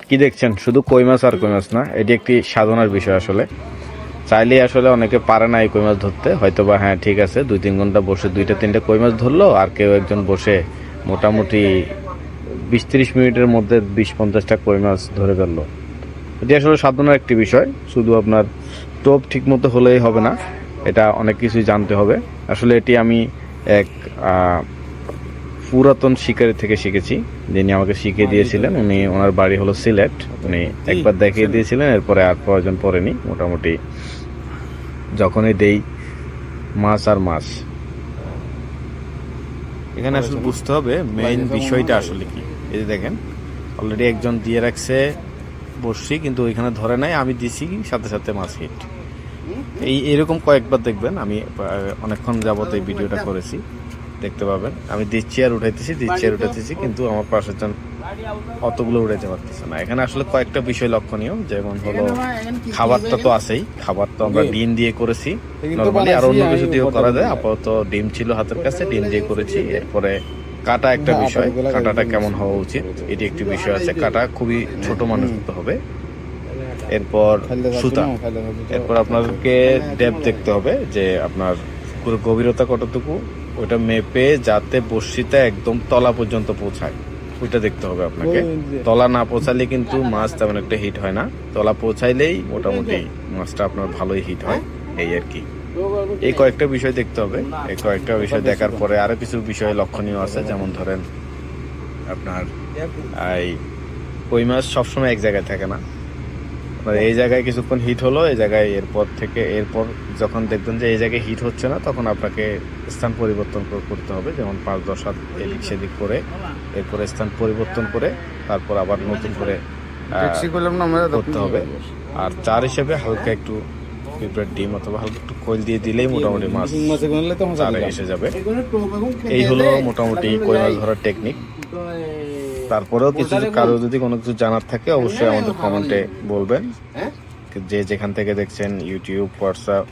কি দেখছেন? শুধু কই মাছ আর কই মাছ না, এটি একটি সাধনার বিষয়। আসলে চাইলেই আসলে অনেকে পারে না এই কই মাছ ধরতে, হয়তো বা হ্যাঁ ঠিক আছে 2-3 ঘন্টা বসে 2-3টা কই মাছ ধরলো, আর কেউ একজন বসে মোটামুটি 20-30 মিনিটের মধ্যে 20-50টা কই মাছ ধরে ফেললো। এটি আসলে সাধনার একটি বিষয়। শুধু আপনার টোপ ঠিক মতো হলেই হবে না, এটা অনেক কিছুই জানতে হবে। আসলে এটি আমি এক পুরাতন শিকারী থেকে শিখেছি, যিনি আমাকে শিখিয়ে দিয়েছিলেন। ওনার বাড়ি হলো সিলেট। উনি একবার দেখিয়ে দিয়েছিলেন, এরপরে আর প্রয়োজন পড়েনি। মোটামুটি যখনই দেই মাছ আর মাছ। এখানে আসলে বুঝতে হবে মেইন বিষয়টা আসলে কি। এই যে দেখেন, অলরেডি একজন দিয়ে রাখছে বসছি, কিন্তু ওইখানে ধরে নাই, আমি দিছি সাথে সাথে মাছ হিট। এরকম কয়েকবার দেখবেন। আমি অনেকক্ষণ যাবত এই ভিডিওটা করেছি, দেখতে পাবেন। আমি দিচ্ছি আর উঠাইতেছি, কিন্তু আমার পাশের জন অতগুলো উঠাইতে পারতেছে না। এখানে আসলে কয়েকটা বিষয় লক্ষণীয়, যেমন হলো খাবারটা তো আছেই। খাবার তো আমরা ডিম দিয়ে করেছি নরমালি, আর অন্য কিছু দিয়েও করা যায়। আপাতত ডিম ছিল হাতের কাছে, ডিম দিয়ে করেছি। এরপরে কাটা একটা বিষয়, কাটাটা কেমন হওয়া উচিত এটি একটি বিষয় আছে। কাটা খুবই ছোট মানুষ হতে হবে। এরপর সুতা, এরপর আপনাদেরকে ডেপথ দেখতে হবে যে আপনার পুরো গভীরতা কতটুকু, ওইটা মেপে যাতে বড়শিটা একদম তলা পর্যন্ত পৌঁছায়, ওইটা দেখতে হবে আপনাকে। তলা না পৌঁছালে কিন্তু মাছ তেমন একটা হিট হয় না, তলা পৌঁছাইলেই মোটামুটি মাছটা আপনার ভালোই হিট হয়, এই আর কি। এই কয়েকটা বিষয় দেখতে হবে। এই কয়েকটা বিষয় দেখার পরে আরো কিছু বিষয় লক্ষণীয় আছে, যেমন ধরেন আপনার এই কই মাছ সবসময় এক জায়গায় থাকে না। এই জায়গায় কিছুক্ষণ হিট হলো, এই জায়গায় এরপর যখন দেখবেন যে এই জায়গায় হিট হচ্ছে না, তখন আপনাকে স্থান পরিবর্তন করতে হবে। যেমন 5-10 হাত এদিক সেদিক করে, এরপরে স্থান পরিবর্তন করে তারপর আবার নতুন করে করতে হবে। আর চার হিসেবে হালকা একটু পিঁপড়ের ডিম অথবা হালকা একটু খোল দিয়ে দিলেই মোটামুটি মাছ চারে এসে যাবে। এই হলো মোটামুটি কই মাছ ধরার টেকনিক। তারপরেও কারো যদি কোনো কিছু জানার থাকে অবশ্যই আমাদের কমেন্টে বলবেন। যে যেখান থেকে দেখছেন, ইউটিউব, হোয়াটসঅ্যাপ,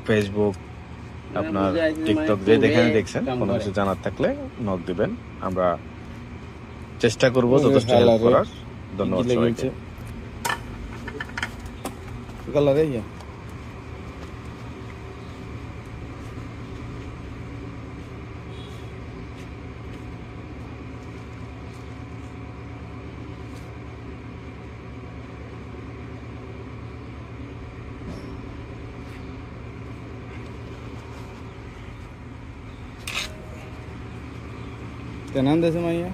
ফেসবুক, আপনার টিকটক, যে যেখানে দেখছেন, কোনো কিছু জানার থাকলে নক দিবেন। আমরা চেষ্টা করব যথেষ্ট হেল্প করার। ধন্যবাদ সবাইকে। Tenan desa Maya.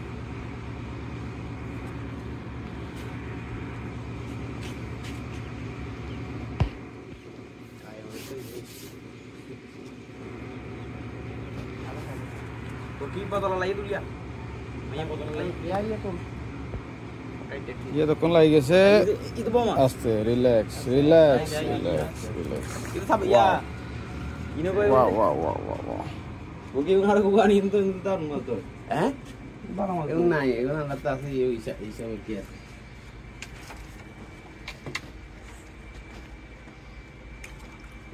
Iya tokon lagi gese. Aste, relax. Wow. Oke, nggak kukan itu ntar mas tuh. Itu naik, itu nanti asli bisa oke.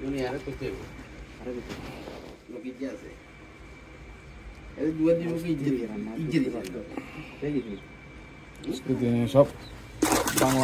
Ini ada tuh, lebih jasa. Itu dua di lebih jadi, Seperti ini shop. Bang